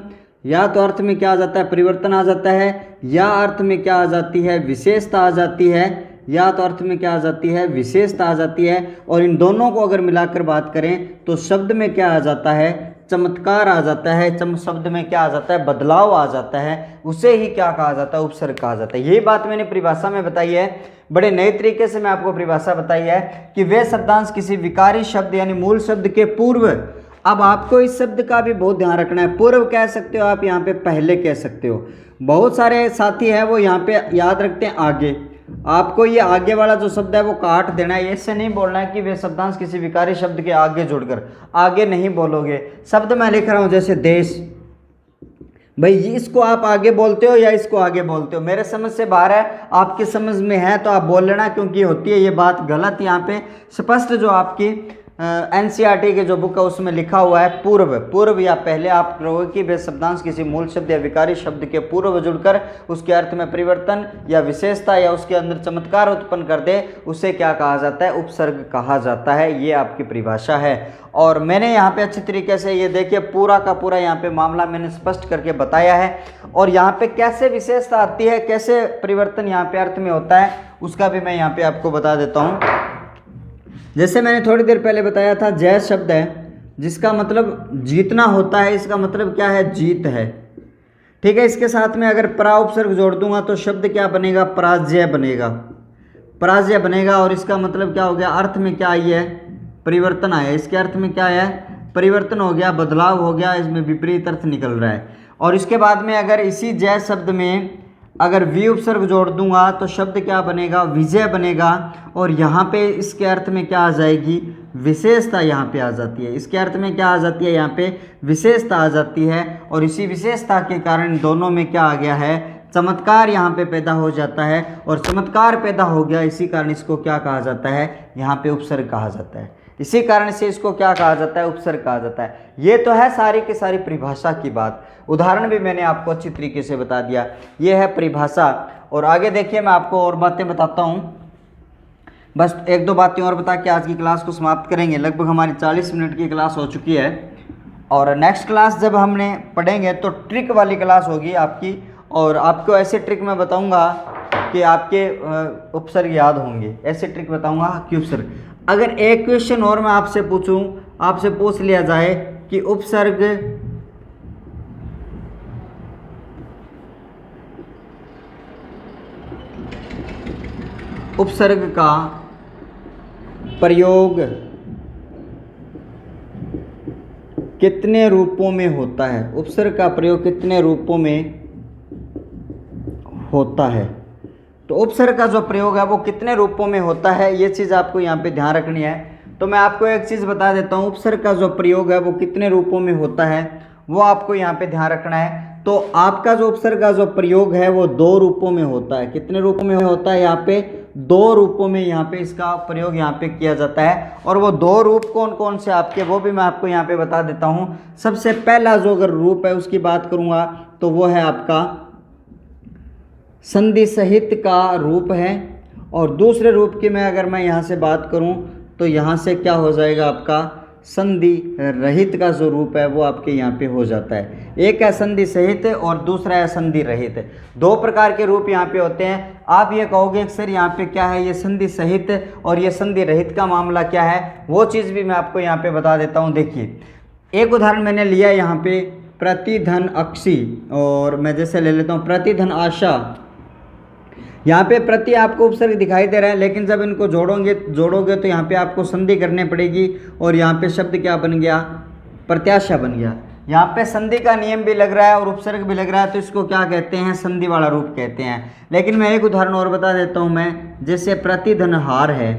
या तो अर्थ में क्या आ जाता है, परिवर्तन आ जाता है, या अर्थ में क्या आ जाती है, विशेषता आ जाती है, या तो अर्थ में क्या आ जाती है, विशेषता आ जाती है, और इन दोनों को अगर मिलाकर बात करें तो शब्द में क्या आ जाता है, चमत्कार आ जाता है। शब्द में क्या आ जाता है, बदलाव आ जाता है, उसे ही क्या कहा जाता है, उपसर्ग कहा जाता है। यही बात मैंने परिभाषा में बताई है, बड़े नए तरीके से मैं आपको परिभाषा बताई है कि वे शब्दांश किसी विकारी शब्द यानी मूल शब्द के पूर्व, अब आपको इस शब्द का भी बहुत ध्यान रखना है, पूर्व कह सकते हो आप, यहाँ पे पहले कह सकते हो। बहुत सारे साथी हैं वो यहाँ पे याद रखते हैं आगे, आपको ये आगे वाला जो शब्द है वो काट देना है, ऐसे नहीं बोलना है कि वे शब्दांश किसी विकारी शब्द के आगे जुड़कर, आगे नहीं बोलोगे। शब्द मैं लिख रहा हूँ जैसे देश, भाई इसको आप आगे बोलते हो या इसको आगे बोलते हो, मेरे समझ से बाहर है, आपकी समझ में है तो आप बोल लेना, क्योंकि होती है ये बात गलत। यहाँ पे स्पष्ट जो आपकी एनसीईआरटी के जो बुक है उसमें लिखा हुआ है पूर्व, पूर्व या पहले आप कहोगे कि वे शब्दांश किसी मूल शब्द या विकारी शब्द के पूर्व जुड़कर उसके अर्थ में परिवर्तन या विशेषता या उसके अंदर चमत्कार उत्पन्न कर दे, उसे क्या कहा जाता है, उपसर्ग कहा जाता है। ये आपकी परिभाषा है। और मैंने यहाँ पे अच्छी तरीके से ये देखिए पूरा का पूरा यहाँ पे मामला मैंने स्पष्ट करके बताया है, और यहाँ पे कैसे विशेषता आती है, कैसे परिवर्तन यहाँ पे अर्थ में होता है, उसका भी मैं यहाँ पे आपको बता देता हूँ। जैसे मैंने थोड़ी देर पहले बताया था, जय शब्द है जिसका मतलब जीतना होता है, इसका मतलब क्या है, जीत है। ठीक है, इसके साथ में अगर परा उपसर्ग जोड़ दूंगा तो शब्द क्या बनेगा, पराजय बनेगा, पराजय बनेगा। और इसका मतलब क्या हो गया, अर्थ में क्या आई है, परिवर्तन आया। इसके अर्थ में क्या है, परिवर्तन हो गया, बदलाव हो गया, इसमें विपरीत अर्थ निकल रहा है। और इसके बाद में अगर इसी जय शब्द में अगर वी उपसर्ग जोड़ दूंगा तो शब्द क्या बनेगा, विजय बनेगा। और यहाँ पे इसके अर्थ में क्या आ जाएगी, विशेषता यहाँ पे आ जाती है। इसके अर्थ में क्या आ जाती है, यहाँ पे विशेषता आ जाती है। और इसी विशेषता के कारण दोनों में क्या आ गया है, चमत्कार यहाँ पे पैदा हो जाता है। और चमत्कार पैदा हो गया, इसी कारण इसको क्या कहा जाता है, यहाँ पे उपसर्ग कहा जाता है। इसी कारण से इसको क्या कहा जाता है, उपसर्ग कहा जाता है। ये तो है सारी की सारी परिभाषा की बात, उदाहरण भी मैंने आपको अच्छी तरीके से बता दिया। ये है परिभाषा। और आगे देखिए मैं आपको और बातें बताता हूँ, बस एक दो बातें और बता के आज की क्लास को समाप्त करेंगे। लगभग हमारी 40 मिनट की क्लास हो चुकी है, और नेक्स्ट क्लास जब हमने पढ़ेंगे तो ट्रिक वाली क्लास होगी आपकी, और आपको ऐसे ट्रिक मैं बताऊँगा कि आपके उपसर्ग याद होंगे। ऐसे ट्रिक बताऊँगा कि उपसर्ग, अगर एक क्वेश्चन और मैं आपसे पूछूं, आपसे पूछ लिया जाए कि उपसर्ग का प्रयोग कितने रूपों में होता है, उपसर्ग का प्रयोग कितने रूपों में होता है, तो उपसर्ग का जो प्रयोग है वो कितने रूपों में होता है, ये चीज़ आपको यहाँ पे ध्यान रखनी है। तो मैं आपको एक चीज़ बता देता हूँ, उपसर्ग का जो प्रयोग है वो कितने रूपों में होता है वो आपको यहाँ पे ध्यान रखना है। तो आपका जो उपसर्ग का जो प्रयोग है वो 2 रूपों में होता है। कितने रूपों में होता है, यहाँ पे 2 रूपों में यहाँ पे इसका प्रयोग यहाँ पे किया जाता है। और वो 2 रूप कौन कौन से आपके, वो भी मैं आपको यहाँ पे बता देता हूँ। सबसे पहला जो अगर रूप है उसकी बात करूँगा तो वो है आपका संधि सहित का रूप है। और दूसरे रूप की अगर मैं यहाँ से बात करूँ तो यहाँ से क्या हो जाएगा, आपका संधि रहित का जो रूप है वो आपके यहाँ पे हो जाता है। एक है संधि सहित और दूसरा है संधि रहित। 2 प्रकार के रूप यहाँ पे होते हैं। आप ये कहोगे सर यहाँ पे क्या है, ये संधि सहित और ये संधि रहित का मामला क्या है, वो चीज़ भी मैं आपको यहाँ पे बता देता हूँ। देखिए एक उदाहरण मैंने लिया यहाँ पे, प्रतिधन अक्षी, और मैं जैसे ले लेता हूँ प्रतिधन आशा। यहाँ पे प्रति आपको उपसर्ग दिखाई दे रहा है, लेकिन जब इनको जोड़ोगे तो यहाँ पे आपको संधि करनी पड़ेगी, और यहाँ पे शब्द क्या बन गया, प्रत्याशा बन गया। यहाँ पे संधि का नियम भी लग रहा है और उपसर्ग भी लग रहा है, तो इसको क्या कहते हैं, संधि वाला रूप कहते हैं। लेकिन मैं एक उदाहरण और बता देता हूँ मैं, जैसे प्रतिधनहार है,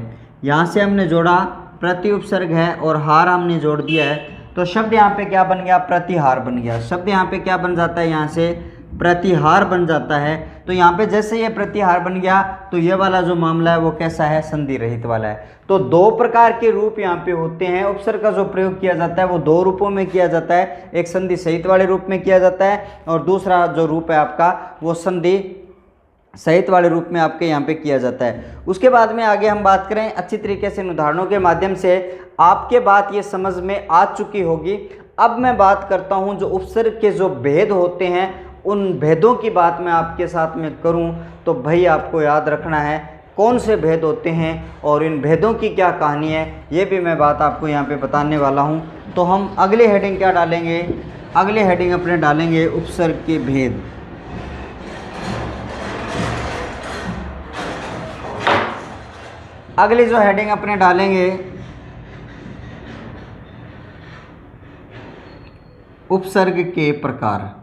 यहाँ से हमने जोड़ा, प्रति उपसर्ग है और हार हमने जोड़ दिया है, तो शब्द यहाँ पे क्या बन गया, प्रतिहार बन गया। शब्द यहाँ पे क्या बन जाता है, यहाँ से प्रतिहार बन जाता है। तो यहाँ पे जैसे ये प्रतिहार बन गया तो ये वाला जो मामला है वो कैसा है, संधि रहित वाला है। तो 2 प्रकार के रूप यहाँ पे होते हैं। उपसर्ग का जो प्रयोग किया जाता है वो 2 रूपों में किया जाता है, एक संधि सहित वाले रूप में किया जाता है और दूसरा जो रूप है आपका वो संधि सहित वाले रूप में आपके यहाँ पे किया जाता है। उसके बाद में आगे हम बात करें अच्छी तरीके से उदाहरणों के माध्यम से, आपके बात ये समझ में आ चुकी होगी। अब मैं बात करता हूँ जो उपसर्ग के जो भेद होते हैं, उन भेदों की बात मैं आपके साथ में करूं तो भाई आपको याद रखना है कौन से भेद होते हैं और इन भेदों की क्या कहानी है, ये भी मैं बात आपको यहाँ पे बताने वाला हूँ। तो हम अगली हेडिंग क्या डालेंगे, अगली हेडिंग अपने डालेंगे उपसर्ग के भेद। अगली जो हेडिंग अपने डालेंगे उपसर्ग के प्रकार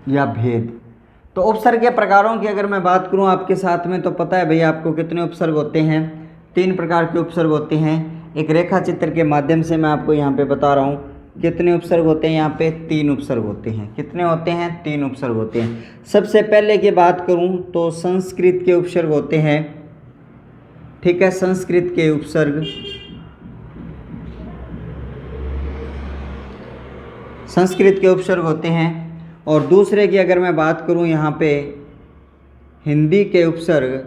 या भेद। तो उपसर्ग के प्रकारों की अगर मैं बात करूं आपके साथ में, तो पता है भैया आपको कितने उपसर्ग होते हैं, 3 प्रकार के उपसर्ग होते हैं। एक रेखा चित्र के माध्यम से मैं आपको यहाँ पे बता रहा हूँ कितने उपसर्ग होते हैं। यहाँ पे 3 उपसर्ग होते हैं। कितने होते हैं? 3 उपसर्ग होते हैं। सबसे पहले की बात करूँ तो संस्कृत के उपसर्ग होते हैं, ठीक है, संस्कृत के उपसर्ग, संस्कृत के उपसर्ग होते हैं। और दूसरे की अगर मैं बात करूं यहाँ पे हिंदी के उपसर्ग,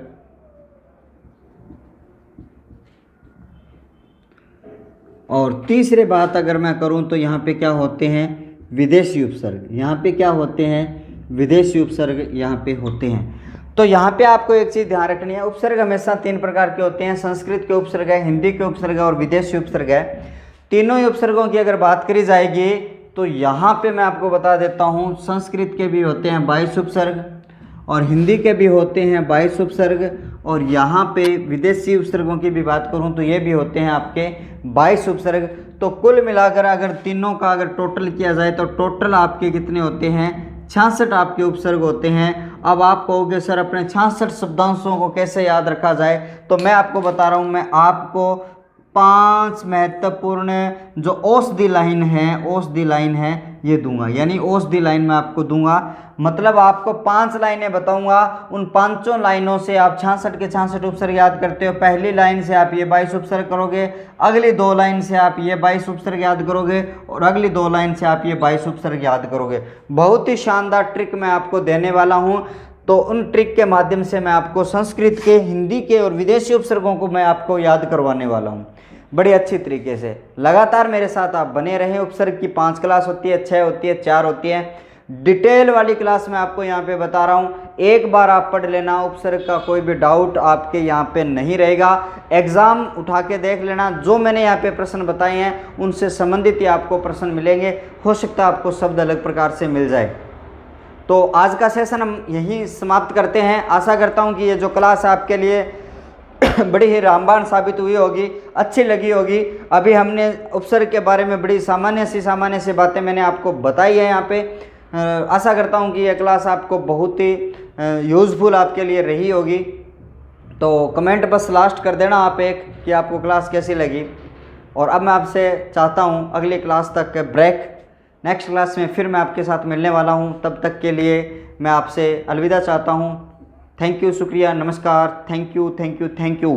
और तीसरे बात अगर मैं करूं तो यहाँ पे क्या होते हैं, विदेशी उपसर्ग। यहाँ पे क्या होते हैं, विदेशी उपसर्ग यहाँ पे होते हैं। तो यहाँ पे आपको एक चीज़ ध्यान रखनी है, उपसर्ग हमेशा 3 प्रकार के होते हैं, संस्कृत के उपसर्ग है, हिंदी के उपसर्ग है और विदेशी उपसर्ग है। तीनों ही उपसर्गों की अगर बात करी जाएगी तो यहाँ पे मैं आपको बता देता हूँ, संस्कृत के भी होते हैं 22 उपसर्ग और हिंदी के भी होते हैं 22 उपसर्ग, और यहाँ पे विदेशी उपसर्गों की भी बात करूँ तो ये भी होते हैं आपके 22 उपसर्ग। तो कुल मिलाकर अगर तीनों का अगर टोटल किया जाए तो टोटल आपके कितने होते हैं, 66 आपके उपसर्ग होते हैं। अब आप कहोगे सर अपने 66 शब्दांशों को कैसे याद रखा जाए, तो मैं आपको बता रहा हूँ, मैं आपको 5 महत्वपूर्ण जो औषधि लाइन है, औषधि लाइन है ये दूंगा, यानी औषधि लाइन मैं आपको दूंगा। मतलब आपको 5 लाइनें बताऊंगा, उन 5 लाइनों से आप 66 के 66 उपसर्ग याद करते हो। पहली लाइन से आप ये 22 उपसर्ग करोगे, अगली 2 लाइन से आप ये 22 उपसर्ग याद करोगे और अगली 2 लाइन से आप ये 22 उपसर्ग याद करोगे। बहुत ही शानदार ट्रिक मैं आपको देने वाला हूँ। तो उन ट्रिक के माध्यम से मैं आपको संस्कृत के, हिंदी के और विदेशी उपसर्गों को मैं आपको याद करवाने वाला हूँ बड़ी अच्छी तरीके से। लगातार मेरे साथ आप बने रहें। उपसर्ग की 5 क्लास होती है, 6 होती है, 4 होती है। डिटेल वाली क्लास मैं आपको यहाँ पे बता रहा हूँ, एक बार आप पढ़ लेना, उपसर्ग का कोई भी डाउट आपके यहाँ पे नहीं रहेगा। एग्जाम उठा के देख लेना, जो मैंने यहाँ पे प्रश्न बताए हैं उनसे संबंधित ही आपको प्रश्न मिलेंगे। हो सकता है आपको शब्द अलग प्रकार से मिल जाए। तो आज का सेशन हम यहीं समाप्त करते हैं। आशा करता हूँ कि ये जो क्लास आपके लिए बड़ी ही रामबाण साबित हुई होगी, अच्छी लगी होगी। अभी हमने उपसर्ग के बारे में बड़ी सामान्य सी बातें मैंने आपको बताई है यहाँ पे। आशा करता हूँ कि यह क्लास आपको बहुत ही यूज़फुल आपके लिए रही होगी। तो कमेंट बस लास्ट कर देना आप एक कि आपको क्लास कैसी लगी। और अब मैं आपसे चाहता हूँ अगली क्लास तक ब्रेक, नेक्स्ट क्लास में फिर मैं आपके साथ मिलने वाला हूँ। तब तक के लिए मैं आपसे अलविदा चाहता हूँ। थैंक यू, शुक्रिया, नमस्कार, thank you, thank you, thank you.